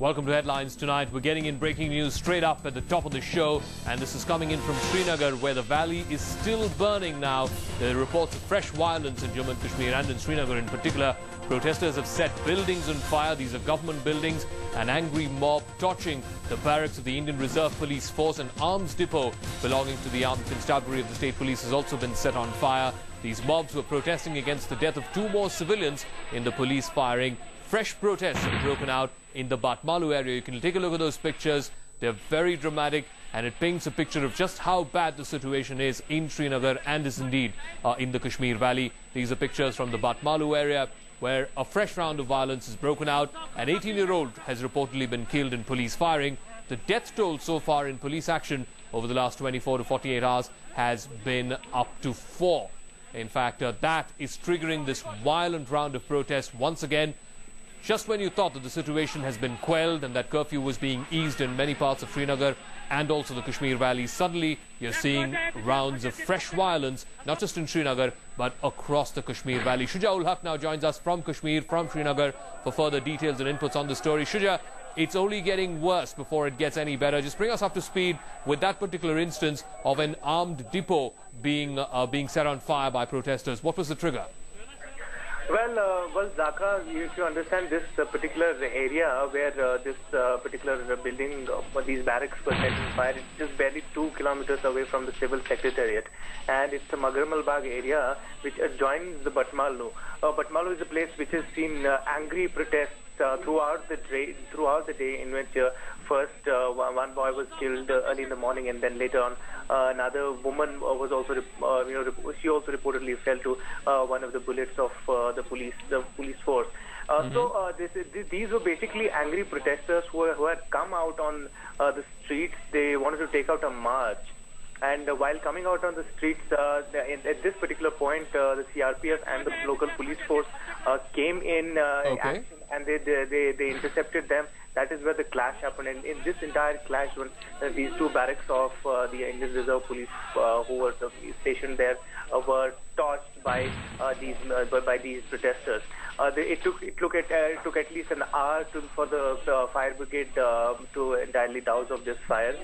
Welcome to Headlines Tonight. We're getting in breaking news straight up at the top of the show, and this is coming in from Srinagar, where the valley is still burning now. There are reports of fresh violence in Jammu and Kashmir and in Srinagar in particular. Protesters have set buildings on fire. These are government buildings. An angry mob torching the barracks of the Indian Reserve Police Force. An arms depot belonging to the Armed Constabulary of the State Police has also been set on fire. These mobs were protesting against the death of 2 more civilians in the police firing. Fresh protests have broken out in the Batmalu area. You can take a look at those pictures. They're very dramatic, and it paints a picture of just how bad the situation is in Srinagar and is indeed in the Kashmir Valley. These are pictures from the Batmalu area, where a fresh round of violence has broken out. An 18-year-old has reportedly been killed in police firing. The death toll so far in police action over the last 24 to 48 hours has been up to 4. In fact, that is triggering this violent round of protests once again. Just when you thought that the situation has been quelled and that curfew was being eased in many parts of Srinagar and also the Kashmir Valley, suddenly you're seeing rounds of fresh violence, not just in Srinagar, but across the Kashmir Valley. Shuja ul Haq now joins us from Kashmir, from Srinagar, for further details and inputs on the story. Shuja, it's only getting worse before it gets any better. Just bring us up to speed with that particular instance of an armed depot being set on fire by protesters. What was the trigger? Well, Zaka, if you understand this particular area where this particular building, these barracks were set on fire, it's just barely 2 kilometers away from the civil secretariat, and it's the Magarmal Bagh area which adjoins the Batmalu. Batmalu is a place which has seen angry protests throughout the day, in which first one boy was killed early in the morning, and then later on another woman was also she also reportedly fell to one of the bullets of the police force. So these were basically angry protesters who had come out on the streets. They wanted to take out a march. And while coming out on the streets, at this particular point, the CRPF and the local police force came in action, and they intercepted them. That is where the clash happened. And in this entire clash, when these 2 barracks of the Indian Reserve Police who were stationed there were torched by these protesters. It took at least an hour for the fire brigade to entirely douse of this fire.